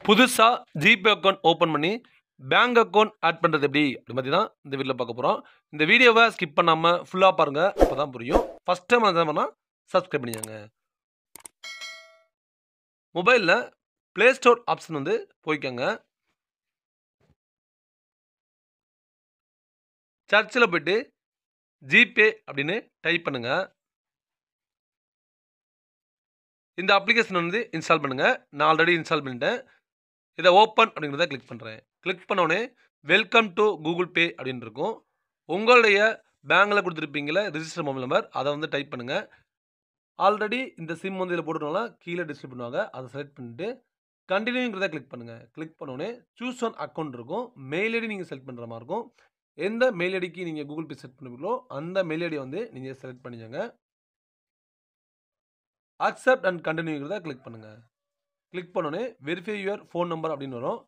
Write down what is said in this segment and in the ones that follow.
புதுசா GPay account open பண்ணி bank account add பண்ணுறது எப்படி அப்படி பற்றி தான் இந்த வீடியோவில் பார்க்க போகிறோம். இந்த வீடியோவை ஸ்கிப் பண்ணாமல் ஃபுல்லாக பாருங்கள், அப்போ தான் புரியும். ஃபஸ்ட் டைம் அதை பண்ணால் சப்ஸ்கிரைப் பண்ணிக்கோங்க. மொபைலில் ப்ளே ஸ்டோர் ஆப்ஷன் வந்து போய்க்கோங்க. சர்ச்சில் போய்ட்டு ஜிபே அப்படின்னு டைப் பண்ணுங்கள். இந்த அப்ளிகேஷன் வந்து இன்ஸ்டால் பண்ணுங்கள். நான் ஆல்ரெடி இன்ஸ்டால் பண்ணிட்டேன். இதை ஓப்பன் அப்படிங்கிறத கிளிக் பண்ணுறேன். கிளிக் பண்ணோடனே வெல்கம் டு கூகுள் பே அப்படின்னு இருக்கும். உங்களுடைய பேங்கில் கொடுத்துருப்பீங்கள ரிஜிஸ்டர் மொபைல் நம்பர், அதை வந்து டைப் பண்ணுங்கள். ஆல்ரெடி இந்த சிம் வந்து இதில் போட்டுருந்தாலும் கீழே டிஸ்பிளே பண்ணுவாங்க. அதை செலக்ட் பண்ணிவிட்டு கண்டினியூங்கிறத கிளிக் பண்ணுங்கள். கிளிக் பண்ணோடனே சூஸ் ஒன் அக்கௌண்ட் இருக்கும். மெயில் ஐடி நீங்கள் செலக்ட் பண்ணுற மாதிரி இருக்கும். எந்த மெயில் ஐடிக்கு நீங்கள் கூகுள் பே செட் பண்ணுவீங்களோ அந்த மெயில் ஐடியை வந்து நீங்கள் செலக்ட் பண்ணிக்கோங்க. அக்செப்ட் அண்ட் கண்டினியூங்கிறத கிளிக் பண்ணுங்கள். கிளிக் பண்ணோடனே வெரிஃபை யுவர் ஃபோன் நம்பர் அப்படின்னு வரும்.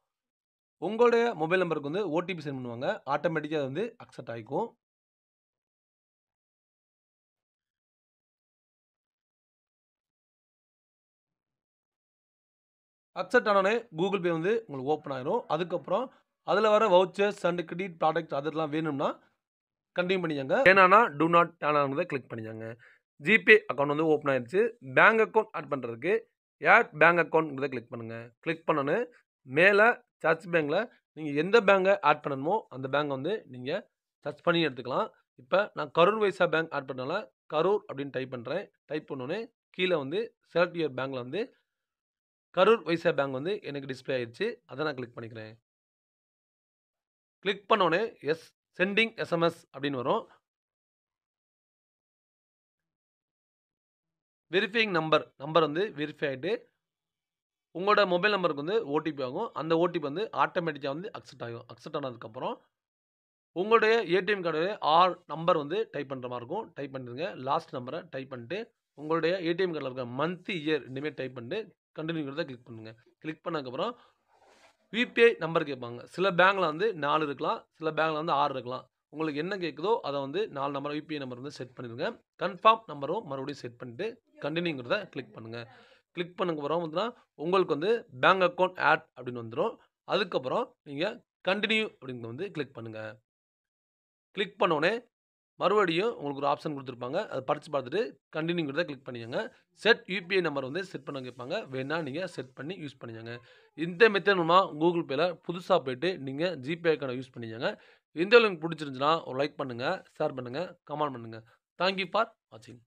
உங்களுடைய மொபைல் நம்பருக்கு வந்து ஓடிபி சென்ட் பண்ணுவாங்க. ஆட்டோமேட்டிக்காக அது வந்து அக்செப்ட் ஆகிக்கும். அக்செப்ட் ஆனோடனே கூகுள் பே வந்து உங்களுக்கு ஓப்பன் ஆயிரும். அதுக்கப்புறம் அதில் வர வவுச்சர்ஸ் அண்ட் கிரெடிட் ப்ராடக்ட் அதெல்லாம் வேணும்னா கண்டினியூ பண்ணிக்கோங்க. ஏன்னா டூ நாட் டர்ன் ஆனதை கிளிக் பண்ணிக்கோங்க. ஜிபே அக்கௌண்ட் வந்து ஓப்பன் ஆயிடுச்சு. பேங்க் அக்கௌண்ட் ஆட் பண்ணுறதுக்கு ஆட் பேங்க் அக்கௌண்ட்ங்கிறத கிளிக் பண்ணுங்கள். கிளிக் பண்ணோன்னே மேலே சர்ச் பேங்கில் நீங்கள் எந்த பேங்கை ஆட் பண்ணணுமோ அந்த பேங்கை வந்து நீங்கள் சர்ச் பண்ணி எடுத்துக்கலாம். இப்போ நான் கரூர் வைசா பேங்க் ஆட் பண்ணனால கரூர் அப்படின்னு டைப் பண்ணுறேன். டைப் பண்ணோன்னே கீழே வந்து செலக்ட் யுவர் பேங்கில் வந்து கரூர் வைசா பேங்க் வந்து எனக்கு டிஸ்பிளே ஆயிடுச்சு. அதை நான் கிளிக் பண்ணிக்கிறேன். கிளிக் பண்ணோன்னே எஸ் சென்டிங் எஸ்எம்எஸ் அப்படின்னு வரும். வெரிஃபைங் நம்பர் வந்து வெரிஃபை ஆகிட்டு உங்களோட மொபைல் நம்பருக்கு வந்து ஓடிபி ஆகும். அந்த ஓடிபி வந்து ஆட்டோமேட்டிக்காக வந்து அக்செப்ட் ஆகும். அக்செப்ட் ஆனதுக்கப்புறம் உங்களுடைய ஏடிஎம் கார்டு நம்பர் வந்து டைப் பண்ணுற மாதிரி இருக்கும். டைப் பண்ணிடுங்க. லாஸ்ட் நம்பரை டைப் பண்ணிட்டு உங்களுடைய ஏடிஎம் கார்டில் இருக்க மந்த் இயர் இனிமேல் டைப் பண்ணிட்டு கண்டினியூங்கிறத கிளிக் பண்ணுங்கள். கிளிக் பண்ணதுக்கப்புறம் யூபிஐ நம்பர் கேட்பாங்க. சில பேங்கில் வந்து 4 இருக்கலாம், சில பேங்கில் வந்து 6 இருக்கலாம். உங்களுக்கு என்ன கேட்குதோ அதை வந்து 4 நம்பர் யூபிஐ நம்பர் வந்து செட் பண்ணிடுங்க. கன்ஃபார்ம் நம்பரும் மறுபடியும் செட் பண்ணிட்டு கண்டினியூங்கிறத கிளிக் பண்ணுங்கள். கிளிக் பண்ணதுக்கப்புறம் பார்த்தீங்கன்னா உங்களுக்கு வந்து பேங்க் அக்கௌண்ட் ஆட் அப்படின்னு வந்துடும். அதுக்கப்புறம் நீங்கள் கண்டினியூ அப்படிங்கிறத வந்து கிளிக் பண்ணுங்கள். கிளிக் பண்ணோடனே மறுபடியும் உங்களுக்கு ஒரு ஆப்ஷன் கொடுத்துருப்பாங்க. அதை படித்து பார்த்துட்டு கண்டினியூங்கிறத கிளிக் பண்ணிக்கோங்க. செட் யூபிஐ நம்பர் வந்து செட் பண்ண கேட்பாங்க. வேணா நீங்கள் செட் பண்ணி யூஸ் பண்ணிக்கோங்க. இந்த மெத்தட் மூலமாக கூகுள் பேயில் புதுசாக போய்ட்டு நீங்கள் ஜிபே அக்கௌண்ட் யூஸ் பண்ணிக்கோங்க. இந்த லிங்க் பிடிச்சிருந்துச்சுன்னா ஒரு லைக் பண்ணுங்கள், ஷேர் பண்ணுங்கள், கமெண்ட் பண்ணுங்கள். தேங்க்யூ ஃபார் வாட்சிங்.